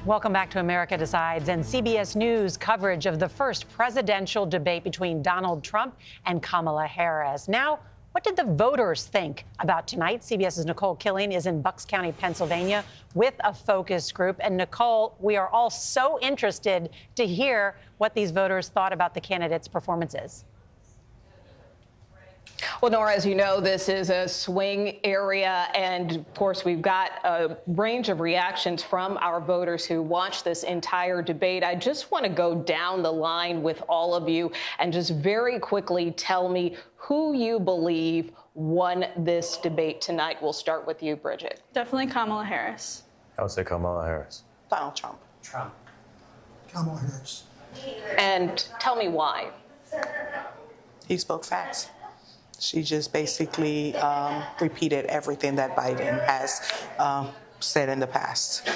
Welcome back to America Decides and CBS News coverage of the first presidential debate between Donald Trump and Kamala Harris. Now, what did the voters think about tonight? CBS's Nikole Killion is in Bucks County, Pennsylvania, with a focus group. And Nikole, we are all so interested to hear what these voters thought about the candidates' performances. Well, Nora, as you know, this is a swing area, and of course, we've got a range of reactions from our voters who watched this entire debate. I just want to go down the line with all of you and just very quickly tell me who you believe won this debate tonight. We'll start with you, Bridget. Definitely Kamala Harris. I would say Kamala Harris. Donald Trump. Trump. Kamala Harris. And tell me why. He spoke facts. She just basically repeated everything that Biden has said in the past.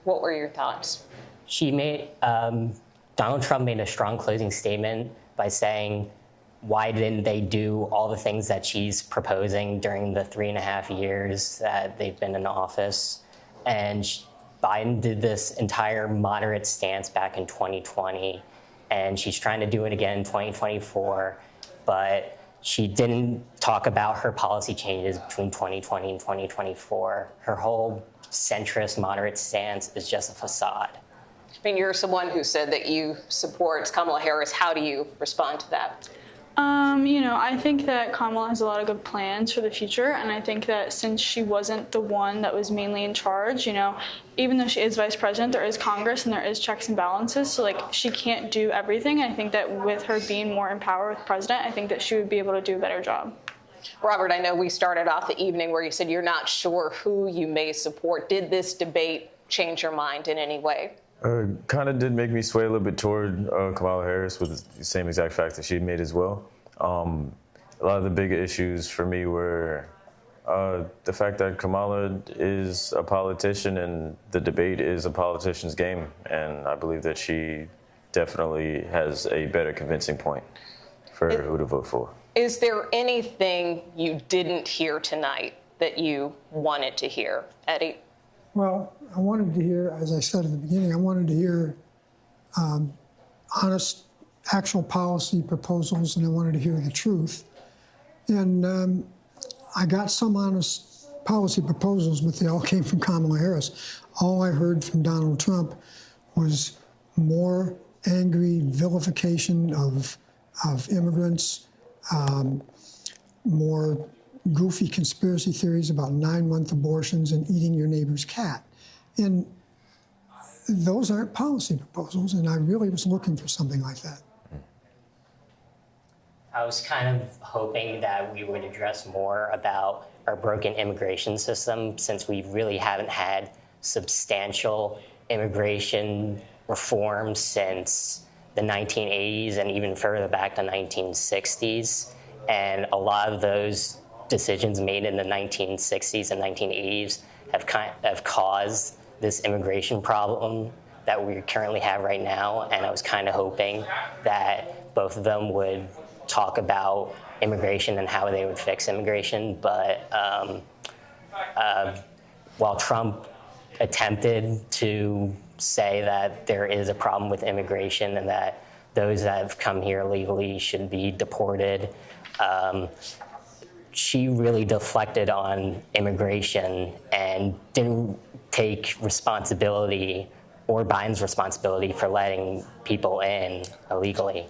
What were your thoughts? She made, Donald Trump made a strong closing statement by saying, why didn't they do all the things that she's proposing during the 3.5 years that they've been in office? And Biden did this entire moderate stance back in 2020, and she's trying to do it again in 2024. But she didn't talk about her policy changes between 2020 and 2024. Her whole centrist, moderate stance is just a facade. I mean, you're someone who said that you support Kamala Harris. How do you respond to that? I think that Kamala has a lot of good plans for the future, and I think that since she wasn't the one that was mainly in charge, even though she is vice president, there is Congress and there is checks and balances, so she can't do everything. I think that with her being more in power with president, I think that she would be able to do a better job. Robert, I know we started off the evening where you said you're not sure who you may support. Did this debate change your mind in any way? Kind of did make me sway a little bit toward Kamala Harris with the same exact facts that she made as well. A lot of the big issues for me were the fact that Kamala is a politician and the debate is a politician's game. And I believe that she definitely has a better convincing point for who to vote for. Is there anything you didn't hear tonight that you wanted to hear, Eddie? Well, I wanted to hear, as I said at the beginning, I wanted to hear honest, actual policy proposals, and I wanted to hear the truth. And I got some honest policy proposals, but they all came from Kamala Harris. All I heard from Donald Trump was more angry vilification of immigrants, more goofy conspiracy theories about 9-month abortions and eating your neighbor's cat. And those aren't policy proposals, and I really was looking for something like that. I was kind of hoping that we would address more about our broken immigration system, since we really haven't had substantial immigration reform since the 1980s and even further back to 1960s. And a lot of those decisions made in the 1960s and 1980s have caused this immigration problem that we currently have right now. And I was kind of hoping that both of them would talk about immigration and how they would fix immigration. But while Trump attempted to say that there is a problem with immigration and that those that have come here illegally should be deported, she really deflected on immigration and didn't take responsibility or Biden's responsibility for letting people in illegally.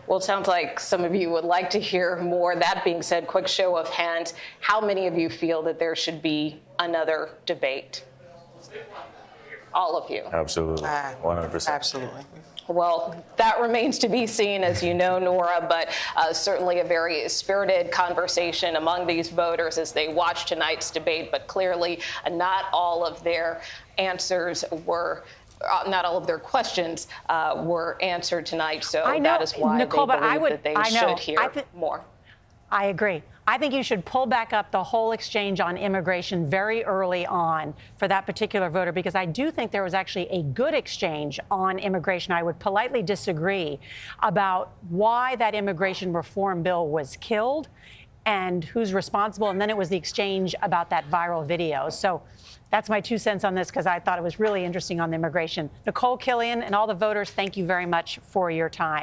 Well, it sounds like some of you would like to hear more. That being said, quick show of hands, how many of you feel that there should be another debate? All of you. Absolutely. 100%. Absolutely. Well, that remains to be seen, as you know, Nora, but certainly a very spirited conversation among these voters as they watch tonight's debate. But clearly, not all of their answers were not all of their questions were answered tonight. So that is why Nikole, they believe that they should hear more. I agree. I think you should pull back up the whole exchange on immigration very early on for that particular voter, because I do think there was actually a good exchange on immigration. I would politely disagree about why that immigration reform bill was killed. and who's responsible. And then it was the exchange about that viral video. So that's my 2 cents on this, because I thought it was really interesting on the immigration. Nikole Killion and all the voters, thank you very much for your time.